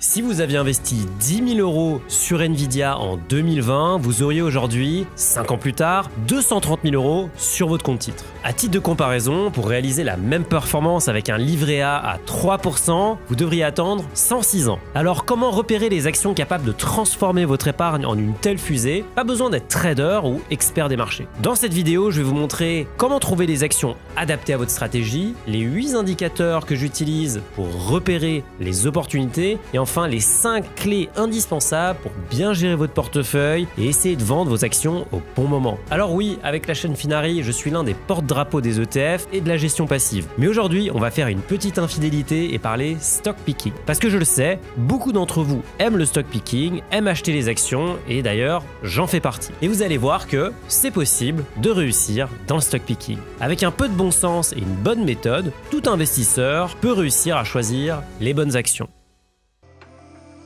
Si vous aviez investi 10 000 € sur Nvidia en 2020, vous auriez aujourd'hui, 5 ans plus tard, 230 000 € sur votre compte titre. À titre de comparaison, pour réaliser la même performance avec un livret A à 3%, vous devriez attendre 106 ans. Alors comment repérer les actions capables de transformer votre épargne en une telle fusée? Pas besoin d'être trader ou expert des marchés. Dans cette vidéo, je vais vous montrer comment trouver les actions adaptées à votre stratégie, les 8 indicateurs que j'utilise pour repérer les opportunités et enfin les 5 clés indispensables pour bien gérer votre portefeuille et essayer de vendre vos actions au bon moment. Alors oui, avec la chaîne Finari, je suis l'un des porte-drapeaux des ETF et de la gestion passive. Mais aujourd'hui, on va faire une petite infidélité et parler stock picking. Parce que je le sais, beaucoup d'entre vous aiment le stock picking, aiment acheter les actions et d'ailleurs, j'en fais partie. Et vous allez voir que c'est possible de réussir dans le stock picking. Avec un peu de bon sens et une bonne méthode, tout investisseur peut réussir à choisir les bonnes actions.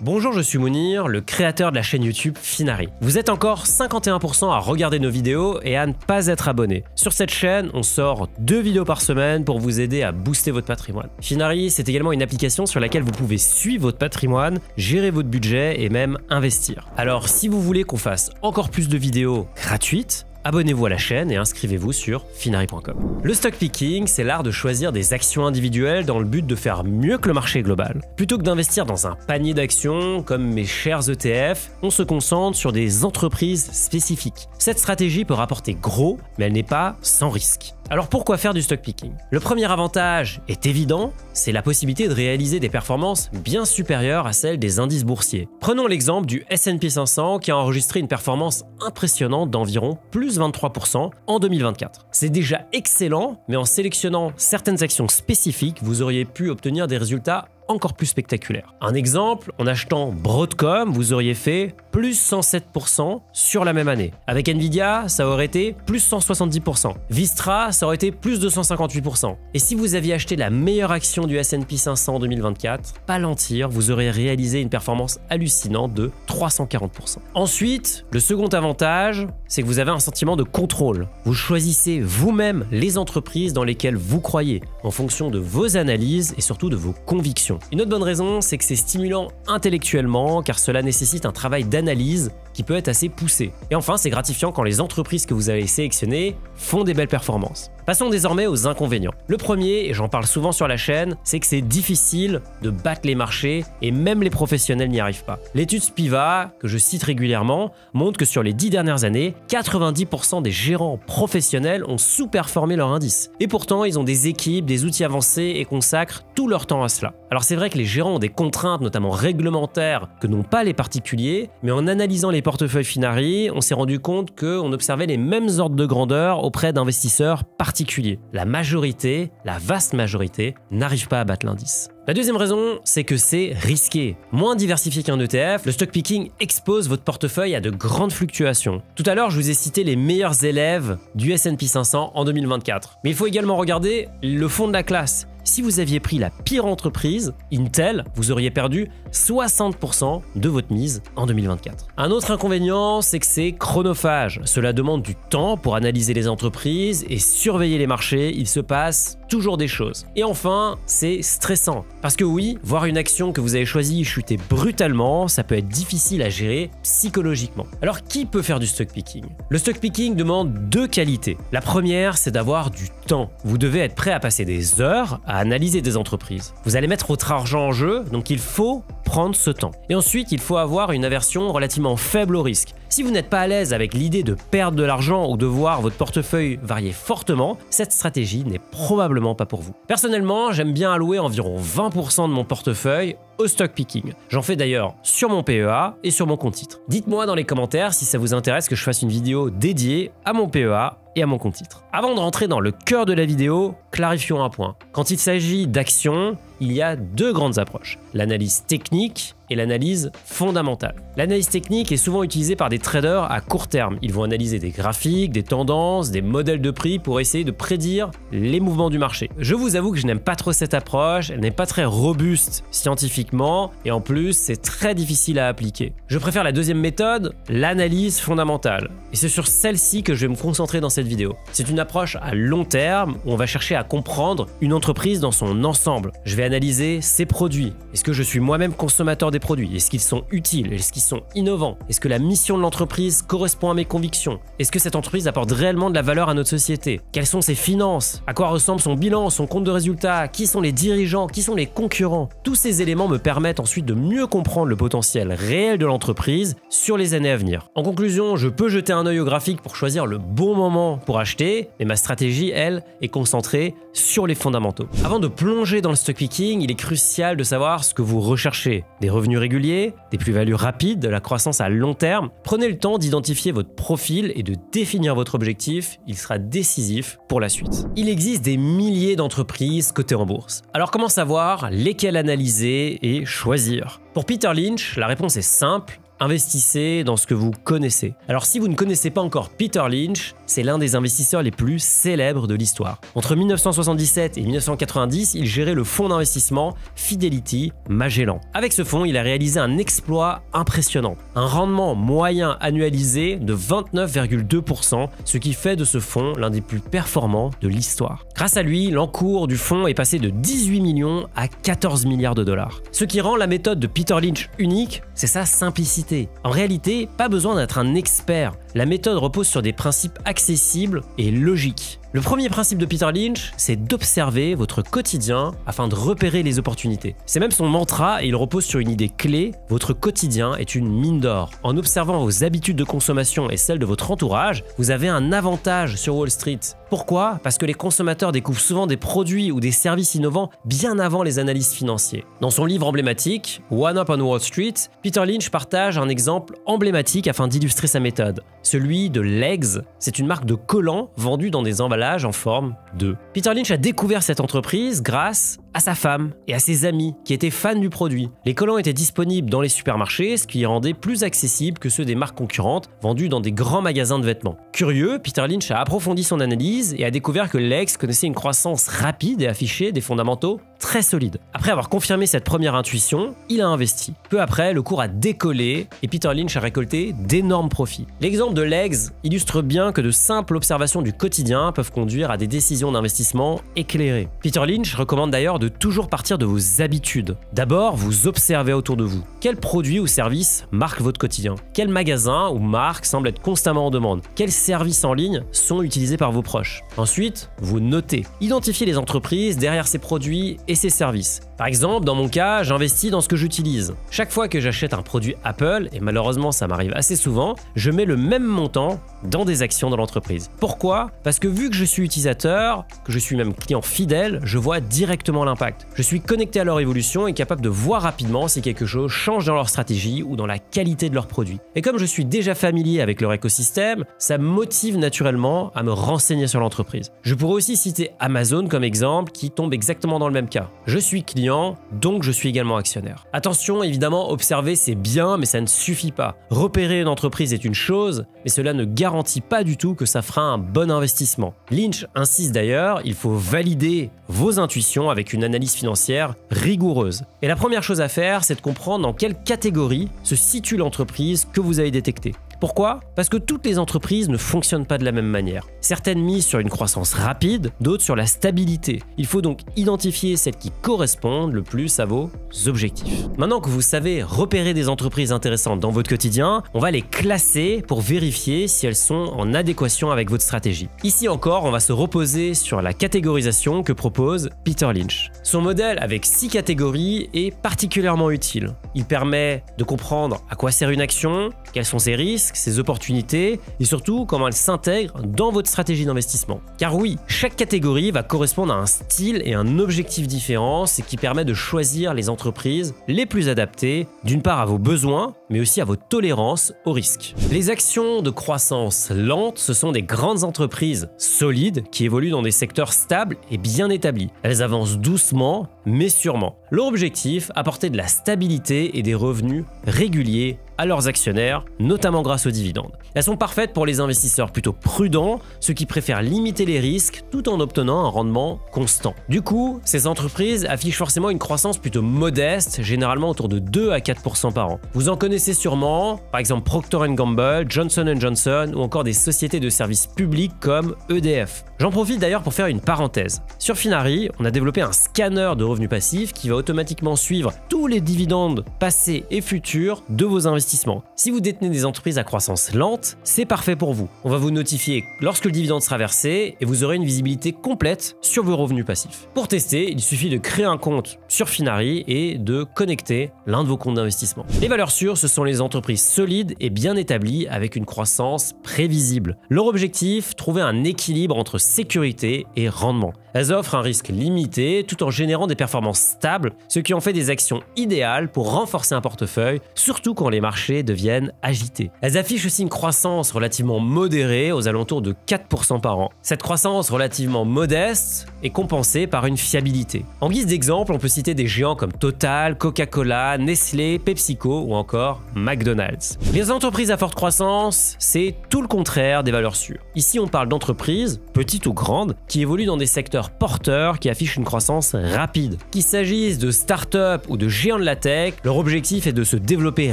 Bonjour, je suis Mounir, le créateur de la chaîne YouTube Finari. Vous êtes encore 51% à regarder nos vidéos et à ne pas être abonné. Sur cette chaîne, on sort 2 vidéos par semaine pour vous aider à booster votre patrimoine. Finari, c'est également une application sur laquelle vous pouvez suivre votre patrimoine, gérer votre budget et même investir. Alors, si vous voulez qu'on fasse encore plus de vidéos gratuites, abonnez-vous à la chaîne et inscrivez-vous sur finari.com. Le stock picking, c'est l'art de choisir des actions individuelles dans le but de faire mieux que le marché global. Plutôt que d'investir dans un panier d'actions comme mes chers ETF, on se concentre sur des entreprises spécifiques. Cette stratégie peut rapporter gros, mais elle n'est pas sans risque. Alors pourquoi faire du stock picking? Le premier avantage est évident, c'est la possibilité de réaliser des performances bien supérieures à celles des indices boursiers. Prenons l'exemple du S&P 500 qui a enregistré une performance impressionnante d'environ plus 23% en 2024. C'est déjà excellent, mais en sélectionnant certaines actions spécifiques, vous auriez pu obtenir des résultats encore plus spectaculaire. Un exemple, en achetant Broadcom, vous auriez fait plus 107% sur la même année. Avec Nvidia, ça aurait été plus 170%. Vistra, ça aurait été plus 258%. Et si vous aviez acheté la meilleure action du S&P 500 en 2024, Palantir, vous auriez réalisé une performance hallucinante de 340%. Ensuite, le second avantage, c'est que vous avez un sentiment de contrôle. Vous choisissez vous-même les entreprises dans lesquelles vous croyez, en fonction de vos analyses et surtout de vos convictions. Une autre bonne raison, c'est que c'est stimulant intellectuellement car cela nécessite un travail d'analyse qui peut être assez poussé. Et enfin, c'est gratifiant quand les entreprises que vous avez sélectionnées font des belles performances. Passons désormais aux inconvénients. Le premier, et j'en parle souvent sur la chaîne, c'est que c'est difficile de battre les marchés et même les professionnels n'y arrivent pas. L'étude Spiva, que je cite régulièrement, montre que sur les 10 dernières années, 90% des gérants professionnels ont sous-performé leur indice. Et pourtant, ils ont des équipes, des outils avancés et consacrent tout leur temps à cela. Alors c'est vrai que les gérants ont des contraintes, notamment réglementaires, que n'ont pas les particuliers, mais en analysant les portefeuilles Finari, on s'est rendu compte qu'on observait les mêmes ordres de grandeur auprès d'investisseurs particuliers. La majorité, la vaste majorité, n'arrive pas à battre l'indice. La deuxième raison, c'est que c'est risqué. Moins diversifié qu'un ETF, le stock picking expose votre portefeuille à de grandes fluctuations. Tout à l'heure, je vous ai cité les meilleurs élèves du S&P 500 en 2024. Mais il faut également regarder le fond de la classe. Si vous aviez pris la pire entreprise, Intel, vous auriez perdu 60% de votre mise en 2024. Un autre inconvénient, c'est que c'est chronophage. Cela demande du temps pour analyser les entreprises et surveiller les marchés. Il se passe toujours des choses. Et enfin, c'est stressant. Parce que oui, voir une action que vous avez choisie chuter brutalement, ça peut être difficile à gérer psychologiquement. Alors qui peut faire du stock picking? Le stock picking demande 2 qualités. La première, c'est d'avoir du temps. Vous devez être prêt à passer des heures à analyser des entreprises. Vous allez mettre votre argent en jeu, donc il faut prendre ce temps. Et ensuite, il faut avoir une aversion relativement faible au risque. Si vous n'êtes pas à l'aise avec l'idée de perdre de l'argent ou de voir votre portefeuille varier fortement, cette stratégie n'est probablement pas pour vous. Personnellement, j'aime bien allouer environ 20% de mon portefeuille au stock picking. J'en fais d'ailleurs sur mon PEA et sur mon compte titre. Dites-moi dans les commentaires si ça vous intéresse que je fasse une vidéo dédiée à mon PEA et à mon compte titre. Avant de rentrer dans le cœur de la vidéo, clarifions un point. Quand il s'agit d'actions, il y a 2 grandes approches, l'analyse technique et l'analyse fondamentale. L'analyse technique est souvent utilisée par des traders à court terme. Ils vont analyser des graphiques, des tendances, des modèles de prix pour essayer de prédire les mouvements du marché. Je vous avoue que je n'aime pas trop cette approche, elle n'est pas très robuste scientifiquement théoriquement et en plus c'est très difficile à appliquer. Je préfère la deuxième méthode, l'analyse fondamentale. Et c'est sur celle-ci que je vais me concentrer dans cette vidéo. C'est une approche à long terme où on va chercher à comprendre une entreprise dans son ensemble. Je vais analyser ses produits. Est-ce que je suis moi-même consommateur des produits? Est-ce qu'ils sont utiles? Est-ce qu'ils sont innovants? Est-ce que la mission de l'entreprise correspond à mes convictions? Est-ce que cette entreprise apporte réellement de la valeur à notre société? Quelles sont ses finances? À quoi ressemble son bilan, son compte de résultat? Qui sont les dirigeants? Qui sont les concurrents? Tous ces éléments me permettent ensuite de mieux comprendre le potentiel réel de l'entreprise sur les années à venir. En conclusion, je peux jeter un œil au graphique pour choisir le bon moment pour acheter, mais ma stratégie, elle, est concentrée sur les fondamentaux. Avant de plonger dans le stock picking, il est crucial de savoir ce que vous recherchez. Des revenus réguliers, des plus-values rapides, de la croissance à long terme. Prenez le temps d'identifier votre profil et de définir votre objectif, il sera décisif pour la suite. Il existe des milliers d'entreprises cotées en bourse. Alors comment savoir lesquelles analyser et choisir? Pour Peter Lynch, la réponse est simple. Investissez dans ce que vous connaissez. Alors si vous ne connaissez pas encore Peter Lynch, c'est l'un des investisseurs les plus célèbres de l'histoire. Entre 1977 et 1990, il gérait le fonds d'investissement Fidelity Magellan. Avec ce fonds, il a réalisé un exploit impressionnant. Un rendement moyen annualisé de 29,2%, ce qui fait de ce fonds l'un des plus performants de l'histoire. Grâce à lui, l'encours du fonds est passé de 18 millions à 14 milliards de dollars. Ce qui rend la méthode de Peter Lynch unique, c'est sa simplicité. En réalité, pas besoin d'être un expert. La méthode repose sur des principes accessibles et logiques. Le premier principe de Peter Lynch, c'est d'observer votre quotidien afin de repérer les opportunités. C'est même son mantra et il repose sur une idée clé, votre quotidien est une mine d'or. En observant vos habitudes de consommation et celles de votre entourage, vous avez un avantage sur Wall Street. Pourquoi? Parce que les consommateurs découvrent souvent des produits ou des services innovants bien avant les analystes financiers. Dans son livre emblématique, One Up on Wall Street, Peter Lynch partage un exemple emblématique afin d'illustrer sa méthode. Celui de L'Eggs, c'est une marque de collants vendue dans des emballages en forme d'œuf. Peter Lynch a découvert cette entreprise grâce à sa femme et à ses amis qui étaient fans du produit. Les collants étaient disponibles dans les supermarchés, ce qui les rendait plus accessibles que ceux des marques concurrentes vendus dans des grands magasins de vêtements. Curieux, Peter Lynch a approfondi son analyse et a découvert que L'Eggs connaissait une croissance rapide et affichait des fondamentaux très solides. Après avoir confirmé cette première intuition, il a investi. Peu après, le cours a décollé et Peter Lynch a récolté d'énormes profits. L'exemple de L'Eggs illustre bien que de simples observations du quotidien peuvent conduire à des décisions d'investissement éclairées. Peter Lynch recommande d'ailleurs de toujours partir de vos habitudes. D'abord, vous observez autour de vous. Quels produits ou services marquent votre quotidien? Quels magasins ou marques semblent être constamment en demande? Quels services en ligne sont utilisés par vos proches? Ensuite, vous notez. Identifiez les entreprises derrière ces produits et ces services. Par exemple, dans mon cas, j'investis dans ce que j'utilise. Chaque fois que j'achète un produit Apple, et malheureusement ça m'arrive assez souvent, je mets le même montant dans des actions de l'entreprise. Pourquoi? Parce que vu que je suis utilisateur, que je suis même client fidèle, je vois directement l'impact. Je suis connecté à leur évolution et capable de voir rapidement si quelque chose change dans leur stratégie ou dans la qualité de leurs produits. Et comme je suis déjà familier avec leur écosystème, ça me motive naturellement à me renseigner sur l'entreprise. Je pourrais aussi citer Amazon comme exemple qui tombe exactement dans le même cas. Je suis client, donc je suis également actionnaire. Attention, évidemment, observer c'est bien, mais ça ne suffit pas. Repérer une entreprise est une chose, mais cela ne garantit pas du tout que ça fera un bon investissement. Lynch insiste d'ailleurs, il faut valider vos intuitions avec une analyse financière rigoureuse. Et la première chose à faire, c'est de comprendre dans quelle catégorie se situe l'entreprise que vous avez détectée. Pourquoi? Parce que toutes les entreprises ne fonctionnent pas de la même manière. Certaines misent sur une croissance rapide, d'autres sur la stabilité. Il faut donc identifier celles qui correspondent le plus à vos objectifs. Maintenant que vous savez repérer des entreprises intéressantes dans votre quotidien, on va les classer pour vérifier si elles sont en adéquation avec votre stratégie. Ici encore, on va se reposer sur la catégorisation que propose Peter Lynch. Son modèle avec 6 catégories est particulièrement utile. Il permet de comprendre à quoi sert une action, quels sont ses risques, ses opportunités et surtout comment elles s'intègrent dans votre stratégie d'investissement. Car oui, chaque catégorie va correspondre à un style et un objectif différents, ce qui permet de choisir les entreprises les plus adaptées, d'une part à vos besoins, mais aussi à vos tolérances au risque. Les actions de croissance lente, ce sont des grandes entreprises solides qui évoluent dans des secteurs stables et bien établis. Elles avancent doucement, mais sûrement. Leur objectif, apporter de la stabilité et des revenus réguliers à leurs actionnaires, notamment grâce aux dividendes. Elles sont parfaites pour les investisseurs plutôt prudents, ceux qui préfèrent limiter les risques tout en obtenant un rendement constant. Du coup, ces entreprises affichent forcément une croissance plutôt modeste, généralement autour de 2 à 4% par an. Vous en connaissez sûrement, par exemple Procter & Gamble, Johnson & Johnson ou encore des sociétés de services publics comme EDF. J'en profite d'ailleurs pour faire une parenthèse. Sur Finari, on a développé un scanner de revenus passifs qui va automatiquement suivre tous les dividendes passés et futurs de vos investissements. Si vous détenez des entreprises à croissance lente, c'est parfait pour vous. On va vous notifier lorsque le dividende sera versé et vous aurez une visibilité complète sur vos revenus passifs. Pour tester, il suffit de créer un compte sur Finari et de connecter l'un de vos comptes d'investissement. Les valeurs sûres, ce sont les entreprises solides et bien établies avec une croissance prévisible. Leur objectif, trouver un équilibre entre sécurité et rendement. Elles offrent un risque limité tout en générant des performances stables, ce qui en fait des actions idéales pour renforcer un portefeuille, surtout quand les marchés deviennent agités. Elles affichent aussi une croissance relativement modérée, aux alentours de 4% par an. Cette croissance relativement modeste est compensée par une fiabilité. En guise d'exemple, on peut citer des géants comme Total, Coca-Cola, Nestlé, PepsiCo ou encore McDonald's. Les entreprises à forte croissance, c'est tout le contraire des valeurs sûres. Ici, on parle d'entreprises, petites ou grandes, qui évoluent dans des secteurs porteurs qui affichent une croissance rapide. Qu'il s'agisse de start-up ou de géants de la tech, leur objectif est de se développer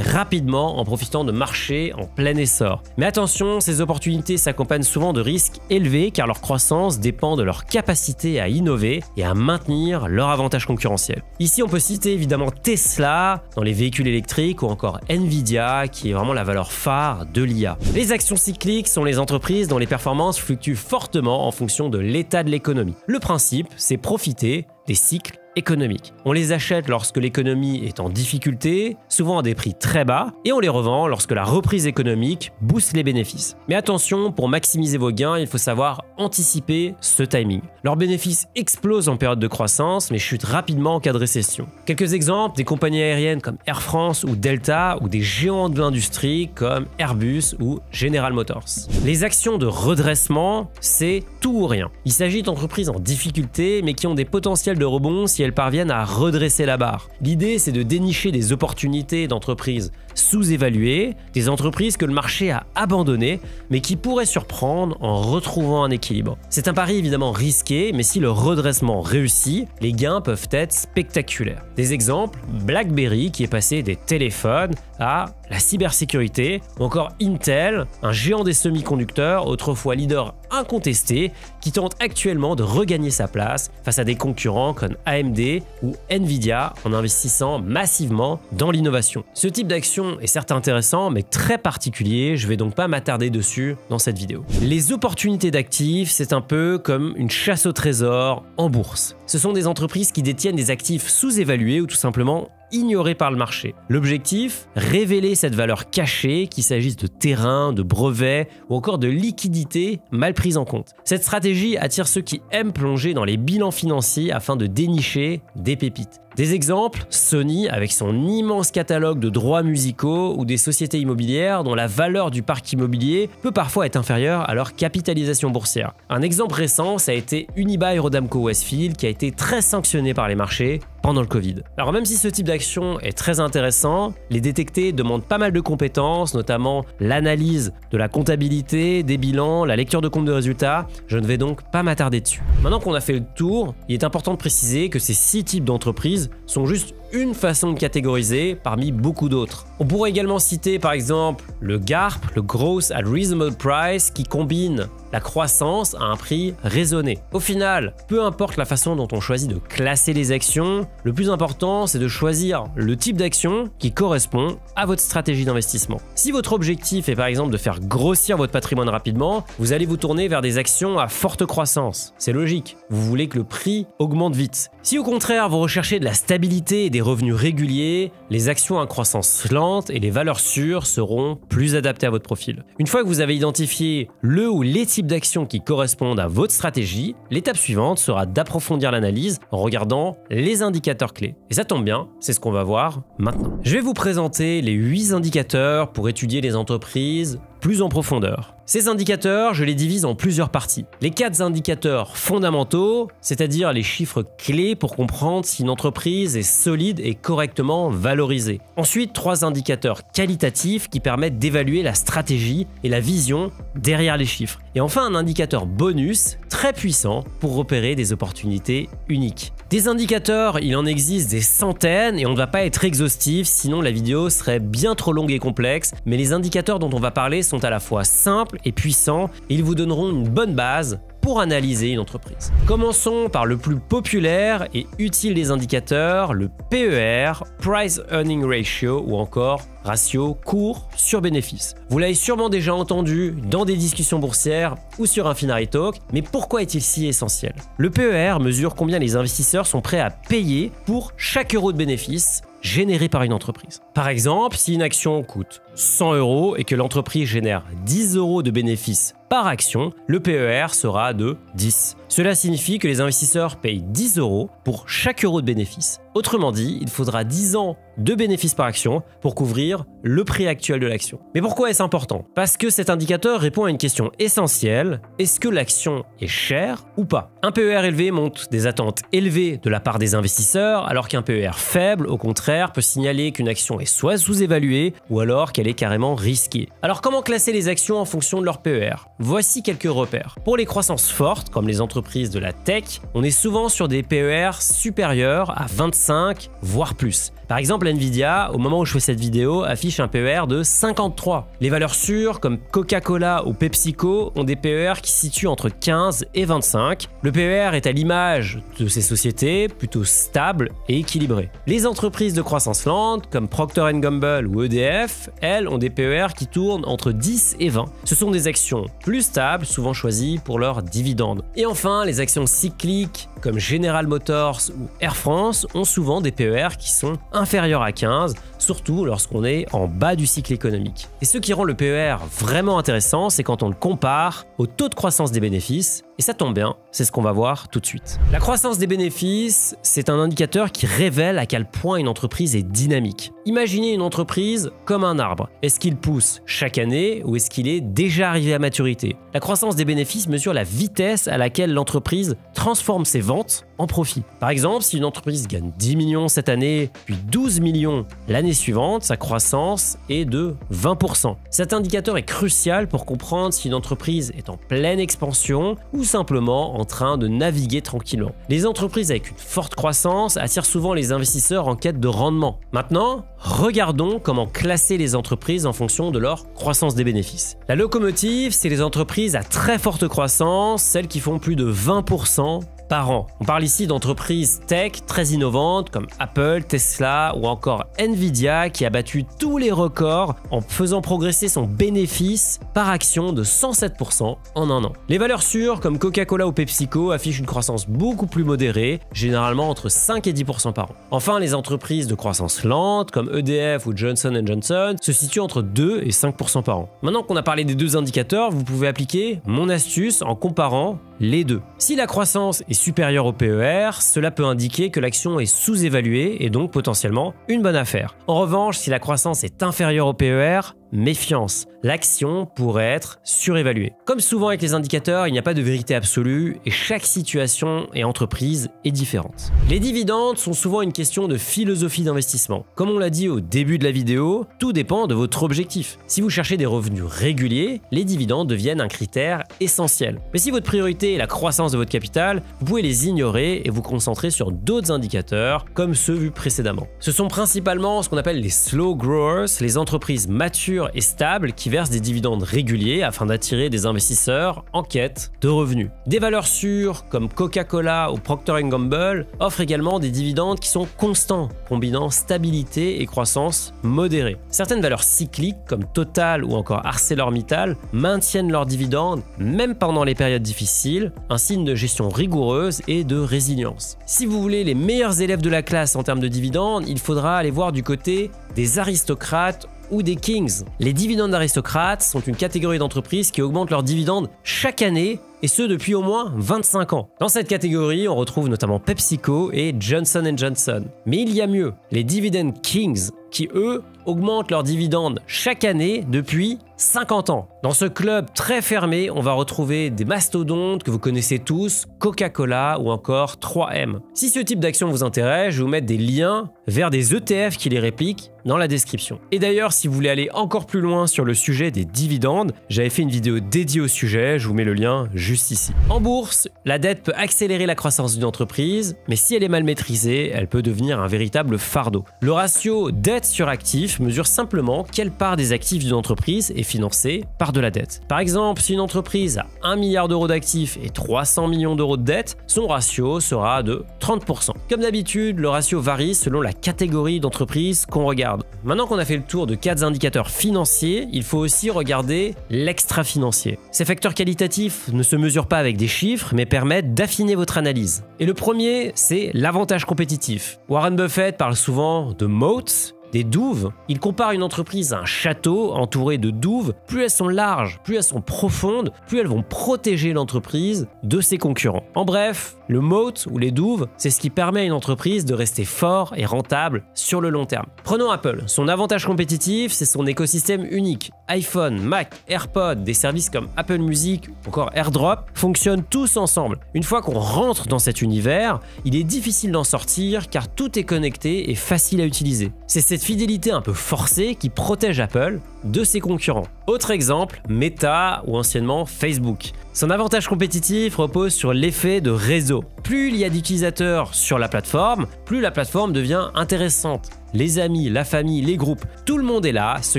rapidement en profitant de marchés en plein essor. Mais attention, ces opportunités s'accompagnent souvent de risques élevés car leur croissance dépend de leur capacité à innover et à maintenir leur avantage concurrentiel. Ici, on peut citer évidemment Tesla dans les véhicules électriques ou encore Nvidia qui est vraiment la valeur phare de l'IA. Les actions cycliques sont les entreprises dont les performances fluctuent fortement en fonction de l'état de l'économie. Le principe, c'est profiter des cycles économiques. On les achète lorsque l'économie est en difficulté, souvent à des prix très bas, et on les revend lorsque la reprise économique booste les bénéfices. Mais attention, pour maximiser vos gains, il faut savoir anticiper ce timing. Leurs bénéfices explosent en période de croissance, mais chutent rapidement en cas de récession. Quelques exemples, des compagnies aériennes comme Air France ou Delta, ou des géants de l'industrie comme Airbus ou General Motors. Les actions de redressement, c'est tout ou rien. Il s'agit d'entreprises en difficulté, mais qui ont des potentiels de rebond si elles parviennent à redresser la barre. L'idée, c'est de dénicher des opportunités d'entreprises sous-évaluées, des entreprises que le marché a abandonnées, mais qui pourraient surprendre en retrouvant un équilibre. C'est un pari évidemment risqué, mais si le redressement réussit, les gains peuvent être spectaculaires. Des exemples, BlackBerry qui est passé des téléphones à la cybersécurité, ou encore Intel, un géant des semi-conducteurs, autrefois leader incontesté, qui tente actuellement de regagner sa place face à des concurrents comme AMD ou Nvidia en investissant massivement dans l'innovation. Ce type d'action est certes intéressant, mais très particulier, je vais donc pas m'attarder dessus dans cette vidéo. Les opportunités d'actifs, c'est un peu comme une chasse au trésor en bourse. Ce sont des entreprises qui détiennent des actifs sous-évalués ou tout simplement ignorés par le marché. L'objectif, révéler cette valeur cachée, qu'il s'agisse de terrain, de brevets ou encore de liquidités mal prises en compte. Cette stratégie attire ceux qui aiment plonger dans les bilans financiers afin de dénicher des pépites. Des exemples, Sony avec son immense catalogue de droits musicaux ou des sociétés immobilières dont la valeur du parc immobilier peut parfois être inférieure à leur capitalisation boursière. Un exemple récent, ça a été Unibail-Rodamco-Westfield qui a été très sanctionné par les marchés pendant le Covid. Alors même si ce type d'action est très intéressant, les détecter demande pas mal de compétences, notamment l'analyse de la comptabilité, des bilans, la lecture de compte de résultats. Je ne vais donc pas m'attarder dessus. Maintenant qu'on a fait le tour, il est important de préciser que ces 6 types d'entreprises sont juste une façon de catégoriser parmi beaucoup d'autres. On pourrait également citer par exemple le GARP, le Growth at Reasonable Price, qui combine la croissance à un prix raisonné. Au final, peu importe la façon dont on choisit de classer les actions, le plus important c'est de choisir le type d'action qui correspond à votre stratégie d'investissement. Si votre objectif est par exemple de faire grossir votre patrimoine rapidement, vous allez vous tourner vers des actions à forte croissance. C'est logique, vous voulez que le prix augmente vite. Si au contraire vous recherchez de la stabilité et des revenus réguliers, les actions à croissance lente et les valeurs sûres seront plus adaptées à votre profil. Une fois que vous avez identifié le ou les types d'actions qui correspondent à votre stratégie, l'étape suivante sera d'approfondir l'analyse en regardant les indicateurs clés. Et ça tombe bien, c'est ce qu'on va voir maintenant. Je vais vous présenter les 8 indicateurs pour étudier les entreprises plus en profondeur. Ces indicateurs, je les divise en plusieurs parties. Les 4 indicateurs fondamentaux, c'est-à-dire les chiffres clés pour comprendre si une entreprise est solide et correctement valorisée. Ensuite, 3 indicateurs qualitatifs qui permettent d'évaluer la stratégie et la vision derrière les chiffres. Et enfin, un indicateur bonus très puissant pour repérer des opportunités uniques. Des indicateurs, il en existe des centaines et on ne va pas être exhaustif, sinon la vidéo serait bien trop longue et complexe, mais les indicateurs dont on va parler sont à la fois simples et puissants et ils vous donneront une bonne base pour analyser une entreprise. Commençons par le plus populaire et utile des indicateurs, le PER, Price Earning Ratio, ou encore ratio cours sur bénéfice. Vous l'avez sûrement déjà entendu dans des discussions boursières ou sur Infinary Talk, mais pourquoi est-il si essentiel? Le PER mesure combien les investisseurs sont prêts à payer pour chaque euro de bénéfice généré par une entreprise. Par exemple, si une action coûte 100 € et que l'entreprise génère 10 € de bénéfices par action, le PER sera de 10. Cela signifie que les investisseurs payent 10 € pour chaque euro de bénéfice. Autrement dit, il faudra 10 ans de bénéfices par action pour couvrir le prix actuel de l'action. Mais pourquoi est-ce important? Parce que cet indicateur répond à une question essentielle, est-ce que l'action est chère ou pas? Un PER élevé montre des attentes élevées de la part des investisseurs, alors qu'un PER faible, au contraire, peut signaler qu'une action est soit sous-évaluée ou alors qu'elle est carrément risquée. Alors comment classer les actions en fonction de leur PER? Voici quelques repères. Pour les croissances fortes, comme les entreprises de la tech, on est souvent sur des PER supérieurs à 25, voire plus. Par exemple, Nvidia, au moment où je fais cette vidéo, affiche un PER de 53. Les valeurs sûres, comme Coca-Cola ou PepsiCo, ont des PER qui se situent entre 15 et 25. Le PER est à l'image de ces sociétés, plutôt stable et équilibré. Les entreprises de croissance lente, comme Procter & Gamble ou EDF, elles ont des PER qui tournent entre 10 et 20. Ce sont des actions plus stables, souvent choisies pour leurs dividendes. Et enfin, les actions cycliques, comme General Motors ou Air France, ont souvent des PER qui sont inférieurs à 15, surtout lorsqu'on est en bas du cycle économique. Et ce qui rend le PER vraiment intéressant, c'est quand on le compare au taux de croissance des bénéfices, et ça tombe bien, c'est ce qu'on va voir tout de suite. La croissance des bénéfices, c'est un indicateur qui révèle à quel point une entreprise est dynamique. Imaginez une entreprise comme un arbre. Est-ce qu'il pousse chaque année ou est-ce qu'il est déjà arrivé à maturité? La croissance des bénéfices mesure la vitesse à laquelle l'entreprise transforme ses ventes en profit. Par exemple, si une entreprise gagne 10 millions cette année, puis 12 millions l'année suivante, sa croissance est de 20%. Cet indicateur est crucial pour comprendre si une entreprise est en pleine expansion ou simplement en train de naviguer tranquillement. Les entreprises avec une forte croissance attirent souvent les investisseurs en quête de rendement. Maintenant, regardons comment classer les entreprises en fonction de leur croissance des bénéfices. La locomotive, c'est les entreprises à très forte croissance, celles qui font plus de 20% par an. On parle ici d'entreprises tech très innovantes comme Apple, Tesla ou encore Nvidia qui a battu tous les records en faisant progresser son bénéfice par action de 107% en un an. Les valeurs sûres comme Coca-Cola ou PepsiCo affichent une croissance beaucoup plus modérée, généralement entre 5 et 10% par an. Enfin, les entreprises de croissance lente comme EDF ou Johnson & Johnson se situent entre 2 et 5% par an. Maintenant qu'on a parlé des deux indicateurs, vous pouvez appliquer mon astuce en comparant les deux. Si la croissance est supérieure au PER, cela peut indiquer que l'action est sous-évaluée et donc potentiellement une bonne affaire. En revanche, si la croissance est inférieure au PER, méfiance, l'action pourrait être surévaluée. Comme souvent avec les indicateurs, il n'y a pas de vérité absolue et chaque situation et entreprise est différente. Les dividendes sont souvent une question de philosophie d'investissement. Comme on l'a dit au début de la vidéo, tout dépend de votre objectif. Si vous cherchez des revenus réguliers, les dividendes deviennent un critère essentiel. Mais si votre priorité est la croissance de votre capital, vous pouvez les ignorer et vous concentrer sur d'autres indicateurs comme ceux vus précédemment. Ce sont principalement ce qu'on appelle les slow growers, les entreprises matures et stables qui versent des dividendes réguliers afin d'attirer des investisseurs en quête de revenus. Des valeurs sûres comme Coca-Cola ou Procter & Gamble offrent également des dividendes qui sont constants, combinant stabilité et croissance modérée. Certaines valeurs cycliques comme Total ou encore ArcelorMittal maintiennent leurs dividendes même pendant les périodes difficiles, un signe de gestion rigoureuse et de résilience. Si vous voulez les meilleurs élèves de la classe en termes de dividendes, il faudra aller voir du côté des aristocrates ou des kings. Les dividendes d'aristocrates sont une catégorie d'entreprises qui augmentent leurs dividendes chaque année et ce depuis au moins 25 ans. Dans cette catégorie, on retrouve notamment PepsiCo et Johnson & Johnson. Mais il y a mieux, les dividend kings qui, eux, augmentent leurs dividendes chaque année depuis 50 ans. Dans ce club très fermé, on va retrouver des mastodontes que vous connaissez tous, Coca-Cola ou encore 3M. Si ce type d'action vous intéresse, je vais vous mettre des liens vers des ETF qui les répliquent dans la description. Et d'ailleurs, si vous voulez aller encore plus loin sur le sujet des dividendes, j'avais fait une vidéo dédiée au sujet, je vous mets le lien juste ici. En bourse, la dette peut accélérer la croissance d'une entreprise, mais si elle est mal maîtrisée, elle peut devenir un véritable fardeau. Le ratio dette sur actif mesure simplement quelle part des actifs d'une entreprise est financée par de la dette. Par exemple, si une entreprise a 1 milliard d'euros d'actifs et 300 millions d'euros de dette, son ratio sera de 30%. Comme d'habitude, le ratio varie selon la catégorie d'entreprise qu'on regarde. Maintenant qu'on a fait le tour de 4 indicateurs financiers, il faut aussi regarder l'extra-financier. Ces facteurs qualitatifs ne se mesurent pas avec des chiffres, mais permettent d'affiner votre analyse. Et le premier, c'est l'avantage compétitif. Warren Buffett parle souvent de moats, des douves. Il compare une entreprise à un château entouré de douves. Plus elles sont larges, plus elles sont profondes, plus elles vont protéger l'entreprise de ses concurrents. En bref, le moat ou les douves, c'est ce qui permet à une entreprise de rester fort et rentable sur le long terme. Prenons Apple. Son avantage compétitif, c'est son écosystème unique. iPhone, Mac, AirPods, des services comme Apple Music ou encore AirDrop fonctionnent tous ensemble. Une fois qu'on rentre dans cet univers, il est difficile d'en sortir car tout est connecté et facile à utiliser. C'est cette fidélité un peu forcée qui protège Apple de ses concurrents. Autre exemple, Meta ou anciennement Facebook. Son avantage compétitif repose sur l'effet de réseau. Plus il y a d'utilisateurs sur la plateforme, plus la plateforme devient intéressante. Les amis, la famille, les groupes, tout le monde est là, ce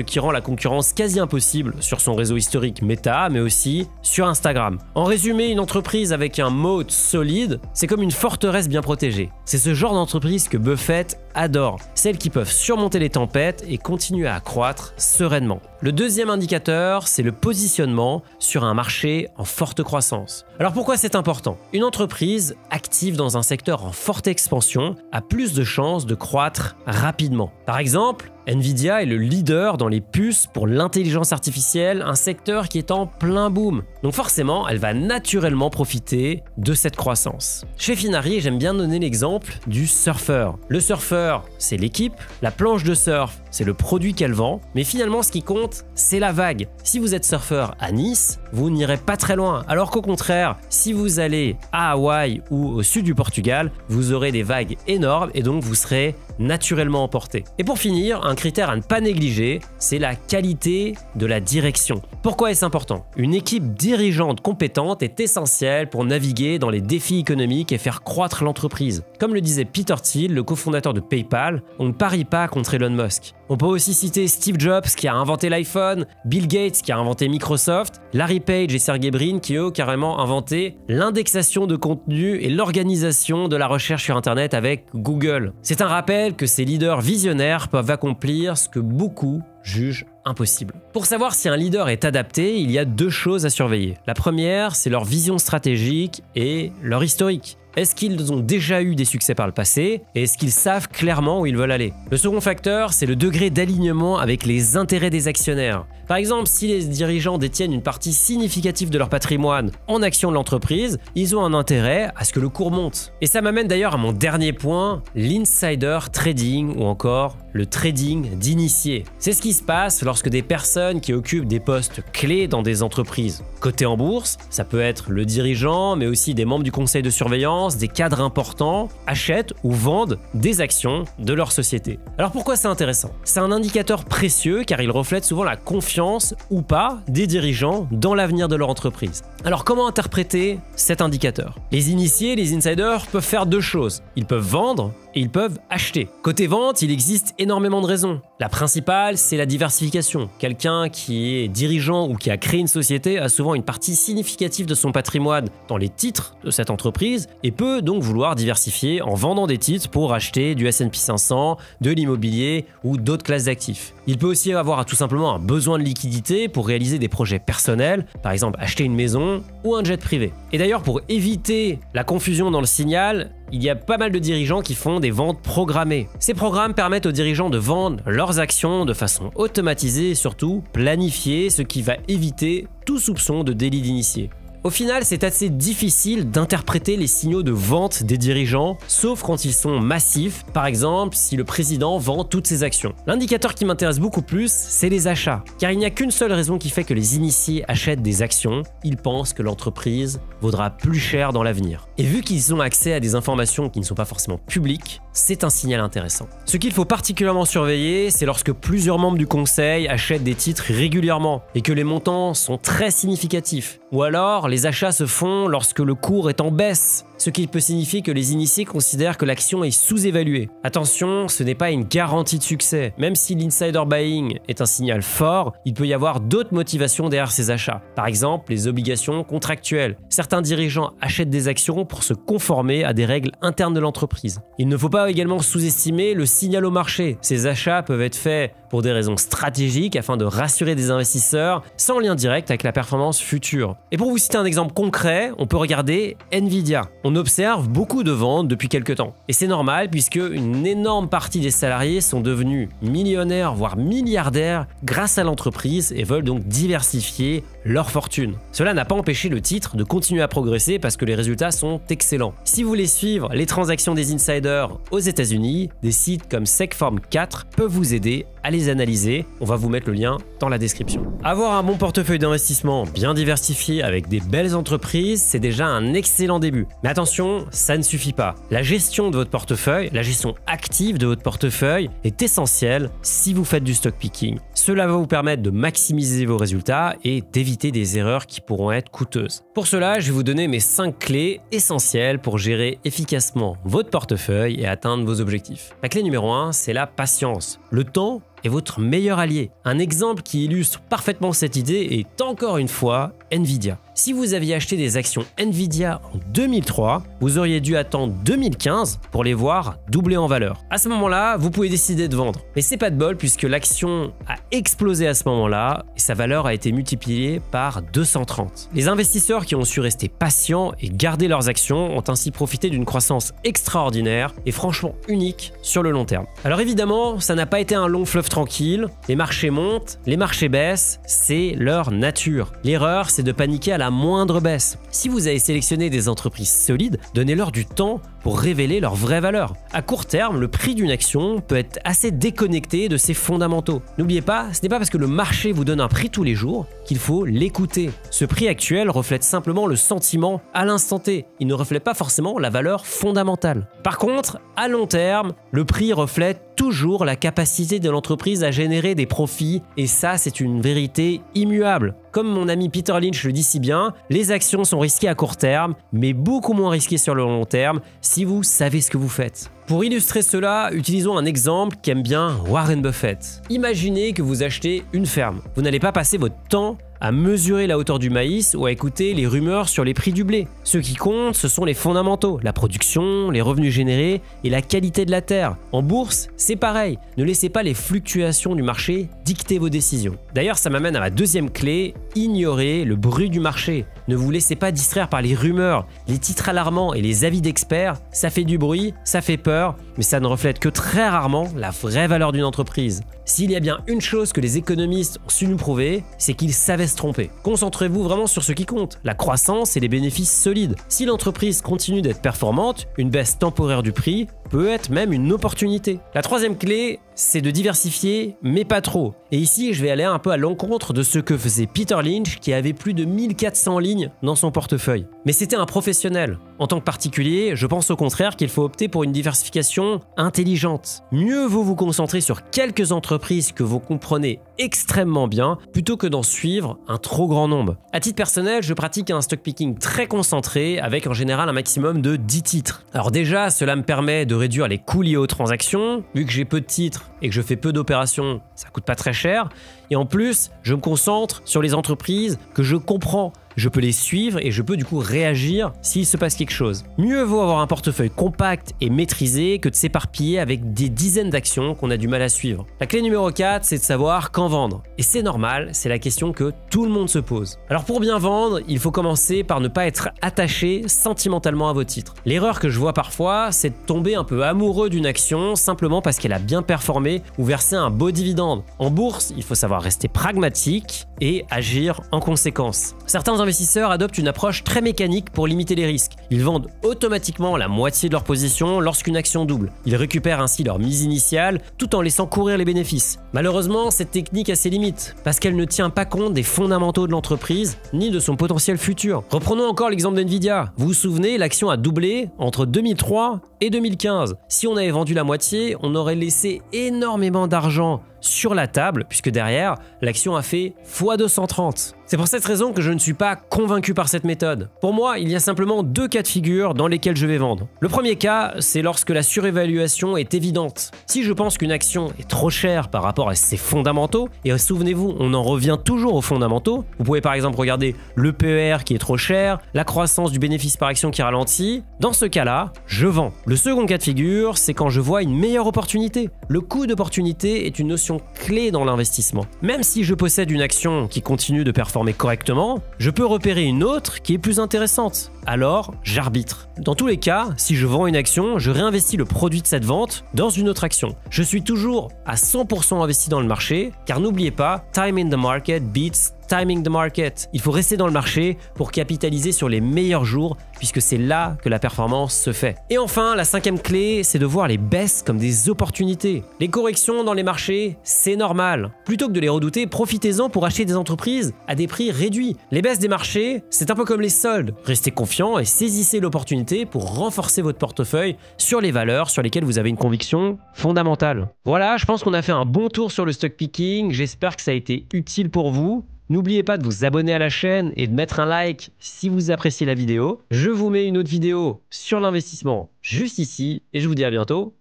qui rend la concurrence quasi impossible sur son réseau historique Meta, mais aussi sur Instagram. En résumé, une entreprise avec un moat solide, c'est comme une forteresse bien protégée. C'est ce genre d'entreprise que Buffett adore, celles qui peuvent surmonter les tempêtes et continuer à croître sereinement. Le deuxième indicateur, c'est le positionnement sur un marché en forte croissance. Alors pourquoi c'est important? Une entreprise active dans un secteur en forte expansion a plus de chances de croître rapidement. Par exemple, Nvidia est le leader dans les puces pour l'intelligence artificielle, un secteur qui est en plein boom. Donc forcément, elle va naturellement profiter de cette croissance. Chez Finari, j'aime bien donner l'exemple du surfeur. Le surfeur, c'est l'équipe, la planche de surf, c'est le produit qu'elle vend, mais finalement ce qui compte, c'est la vague. Si vous êtes surfeur à Nice, vous n'irez pas très loin, alors qu'au contraire, si vous allez à Hawaï ou au sud du Portugal, vous aurez des vagues énormes et donc vous serez naturellement emporté. Et pour finir, un critère à ne pas négliger, c'est la qualité de la direction. Pourquoi est-ce important? Une équipe dirigeante compétente est essentielle pour naviguer dans les défis économiques et faire croître l'entreprise. Comme le disait Peter Thiel, le cofondateur de PayPal, on ne parie pas contre Elon Musk. On peut aussi citer Steve Jobs qui a inventé l'iPhone, Bill Gates qui a inventé Microsoft, Larry Page et Sergey Brin qui eux carrément inventé l'indexation de contenu et l'organisation de la recherche sur Internet avec Google. C'est un rappel que ces leaders visionnaires peuvent accomplir ce que beaucoup jugent impossible. Pour savoir si un leader est adapté, il y a deux choses à surveiller. La première, c'est leur vision stratégique et leur historique. Est-ce qu'ils ont déjà eu des succès par le passé et est-ce qu'ils savent clairement où ils veulent aller? Le second facteur, c'est le degré d'alignement avec les intérêts des actionnaires. Par exemple, si les dirigeants détiennent une partie significative de leur patrimoine en actions de l'entreprise, ils ont un intérêt à ce que le cours monte. Et ça m'amène d'ailleurs à mon dernier point, l'insider trading ou encore le trading d'initiés. C'est ce qui se passe lorsque des personnes qui occupent des postes clés dans des entreprises cotées en bourse, ça peut être le dirigeant, mais aussi des membres du conseil de surveillance, des cadres importants, achètent ou vendent des actions de leur société. Alors pourquoi c'est intéressant? C'est un indicateur précieux car il reflète souvent la confiance ou pas des dirigeants dans l'avenir de leur entreprise. Alors comment interpréter cet indicateur? Les initiés, les insiders peuvent faire deux choses. Ils peuvent vendre et ils peuvent acheter. Côté vente, il existe énormément de raisons. La principale, c'est la diversification. Quelqu'un qui est dirigeant ou qui a créé une société a souvent une partie significative de son patrimoine dans les titres de cette entreprise et peut donc vouloir diversifier en vendant des titres pour acheter du S&P 500, de l'immobilier ou d'autres classes d'actifs. Il peut aussi avoir tout simplement un besoin de liquidité pour réaliser des projets personnels, par exemple acheter une maison ou un jet privé. Et d'ailleurs, pour éviter la confusion dans le signal, il y a pas mal de dirigeants qui font des ventes programmées. Ces programmes permettent aux dirigeants de vendre leurs actions de façon automatisée et surtout planifiée, ce qui va éviter tout soupçon de délit d'initié. Au final, c'est assez difficile d'interpréter les signaux de vente des dirigeants, sauf quand ils sont massifs, par exemple si le président vend toutes ses actions. L'indicateur qui m'intéresse beaucoup plus, c'est les achats, car il n'y a qu'une seule raison qui fait que les initiés achètent des actions, ils pensent que l'entreprise vaudra plus cher dans l'avenir. Et vu qu'ils ont accès à des informations qui ne sont pas forcément publiques, c'est un signal intéressant. Ce qu'il faut particulièrement surveiller, c'est lorsque plusieurs membres du conseil achètent des titres régulièrement et que les montants sont très significatifs. Ou alors, les achats se font lorsque le cours est en baisse, ce qui peut signifier que les initiés considèrent que l'action est sous-évaluée. Attention, ce n'est pas une garantie de succès. Même si l'insider buying est un signal fort, il peut y avoir d'autres motivations derrière ces achats. Par exemple, les obligations contractuelles. Certains dirigeants achètent des actions pour se conformer à des règles internes de l'entreprise. Il ne faut pas également sous-estimer le signal au marché. Ces achats peuvent être faits pour des raisons stratégiques afin de rassurer des investisseurs sans lien direct avec la performance future. Et pour vous citer un exemple concret, on peut regarder Nvidia. On observe beaucoup de ventes depuis quelques temps. Et c'est normal puisque une énorme partie des salariés sont devenus millionnaires voire milliardaires grâce à l'entreprise et veulent donc diversifier leur fortune. Cela n'a pas empêché le titre de continuer à progresser parce que les résultats sont excellents. Si vous voulez suivre les transactions des insiders aux États-Unis, des sites comme Sec4 peuvent vous aider à les analyser. On va vous mettre le lien dans la description. Avoir un bon portefeuille d'investissement bien diversifié avec des belles entreprises, c'est déjà un excellent début. Mais attention, ça ne suffit pas. La gestion de votre portefeuille, la gestion active de votre portefeuille est essentielle si vous faites du stock picking. Cela va vous permettre de maximiser vos résultats et d'éviter des erreurs qui pourront être coûteuses. Pour cela, je vais vous donner mes 5 clés essentielles pour gérer efficacement votre portefeuille et atteindre vos objectifs. La clé numéro 1, c'est la patience. Le temps est votre meilleur allié. Un exemple qui illustre parfaitement cette idée est encore une fois Nvidia. Si vous aviez acheté des actions Nvidia en 2003, vous auriez dû attendre 2015 pour les voir doubler en valeur. À ce moment-là, vous pouvez décider de vendre. Mais c'est pas de bol puisque l'action a explosé à ce moment-là et sa valeur a été multipliée par 230. Les investisseurs qui ont su rester patients et garder leurs actions ont ainsi profité d'une croissance extraordinaire et franchement unique sur le long terme. Alors évidemment, ça n'a pas été un long fleuve tranquille. Les marchés montent, les marchés baissent, c'est leur nature. L'erreur, c'est de paniquer à la moindre baisse. Si vous avez sélectionné des entreprises solides, donnez-leur du temps pour révéler leur vraie valeur. À court terme, le prix d'une action peut être assez déconnecté de ses fondamentaux. N'oubliez pas, ce n'est pas parce que le marché vous donne un prix tous les jours qu'il faut l'écouter. Ce prix actuel reflète simplement le sentiment à l'instant T. Il ne reflète pas forcément la valeur fondamentale. Par contre, à long terme, le prix reflète toujours la capacité de l'entreprise à générer des profits et ça, c'est une vérité immuable. Comme mon ami Peter Lynch le dit si bien, les actions sont risquées à court terme, mais beaucoup moins risquées sur le long terme si vous savez ce que vous faites. Pour illustrer cela, utilisons un exemple qu'aime bien Warren Buffett. Imaginez que vous achetez une ferme. Vous n'allez pas passer votre temps à mesurer la hauteur du maïs ou à écouter les rumeurs sur les prix du blé. Ce qui compte, ce sont les fondamentaux, la production, les revenus générés et la qualité de la terre. En bourse, c'est pareil. Ne laissez pas les fluctuations du marché dicter vos décisions. D'ailleurs, ça m'amène à ma deuxième clé, ignorez le bruit du marché. Ne vous laissez pas distraire par les rumeurs, les titres alarmants et les avis d'experts. Ça fait du bruit, ça fait peur, mais ça ne reflète que très rarement la vraie valeur d'une entreprise. S'il y a bien une chose que les économistes ont su nous prouver, c'est qu'ils savaient se tromper. Concentrez-vous vraiment sur ce qui compte, la croissance et les bénéfices solides. Si l'entreprise continue d'être performante, une baisse temporaire du prix peut être même une opportunité. La troisième clé, c'est de diversifier, mais pas trop. Et ici, je vais aller un peu à l'encontre de ce que faisait Peter Lynch, qui avait plus de 1400 lignes dans son portefeuille. Mais c'était un professionnel. En tant que particulier, je pense au contraire qu'il faut opter pour une diversification intelligente. Mieux vaut vous concentrer sur quelques entreprises que vous comprenez extrêmement bien, plutôt que d'en suivre un trop grand nombre. À titre personnel, je pratique un stock picking très concentré, avec en général un maximum de 10 titres. Alors déjà, cela me permet de réduire les coûts liés aux transactions. Vu que j'ai peu de titres et que je fais peu d'opérations, ça coûte pas très cher. Et en plus, je me concentre sur les entreprises que je comprends. Je peux les suivre et je peux du coup réagir s'il se passe quelque chose. Mieux vaut avoir un portefeuille compact et maîtrisé que de s'éparpiller avec des dizaines d'actions qu'on a du mal à suivre. La clé numéro 4, c'est de savoir quand vendre. Et c'est normal, c'est la question que tout le monde se pose. Alors pour bien vendre, il faut commencer par ne pas être attaché sentimentalement à vos titres. L'erreur que je vois parfois, c'est de tomber un peu amoureux d'une action simplement parce qu'elle a bien performé ou versé un beau dividende. En bourse, il faut savoir rester pragmatique et agir en conséquence. Certains investisseurs adoptent une approche très mécanique pour limiter les risques. Ils vendent automatiquement la moitié de leur position lorsqu'une action double. Ils récupèrent ainsi leur mise initiale tout en laissant courir les bénéfices. Malheureusement, cette technique a ses limites parce qu'elle ne tient pas compte des fondamentaux de l'entreprise ni de son potentiel futur. Reprenons encore l'exemple d'Nvidia. Vous vous souvenez, l'action a doublé entre 2003 et 2015. Si on avait vendu la moitié, on aurait laissé énormément d'argent sur la table, puisque derrière, l'action a fait x230. C'est pour cette raison que je ne suis pas convaincu par cette méthode. Pour moi, il y a simplement deux cas de figure dans lesquels je vais vendre. Le premier cas, c'est lorsque la surévaluation est évidente. Si je pense qu'une action est trop chère par rapport à ses fondamentaux, et souvenez-vous, on en revient toujours aux fondamentaux, vous pouvez par exemple regarder le PER qui est trop cher, la croissance du bénéfice par action qui ralentit, dans ce cas-là, je vends. Le second cas de figure, c'est quand je vois une meilleure opportunité. Le coût d'opportunité est une notion clé dans l'investissement. Même si je possède une action qui continue de performer correctement, je peux repérer une autre qui est plus intéressante. Alors, j'arbitre. Dans tous les cas, si je vends une action, je réinvestis le produit de cette vente dans une autre action. Je suis toujours à 100% investi dans le marché, car n'oubliez pas, time in the market beats timing the market. Il faut rester dans le marché pour capitaliser sur les meilleurs jours, puisque c'est là que la performance se fait. Et enfin, la cinquième clé, c'est de voir les baisses comme des opportunités. Les corrections dans les marchés, c'est normal. Plutôt que de les redouter, profitez-en pour acheter des entreprises à des prix réduits. Les baisses des marchés, c'est un peu comme les soldes. Restez confiant et saisissez l'opportunité pour renforcer votre portefeuille sur les valeurs sur lesquelles vous avez une conviction fondamentale. Voilà, je pense qu'on a fait un bon tour sur le stock picking. J'espère que ça a été utile pour vous. N'oubliez pas de vous abonner à la chaîne et de mettre un like si vous appréciez la vidéo. Je vous mets une autre vidéo sur l'investissement juste ici et je vous dis à bientôt.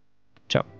Ciao.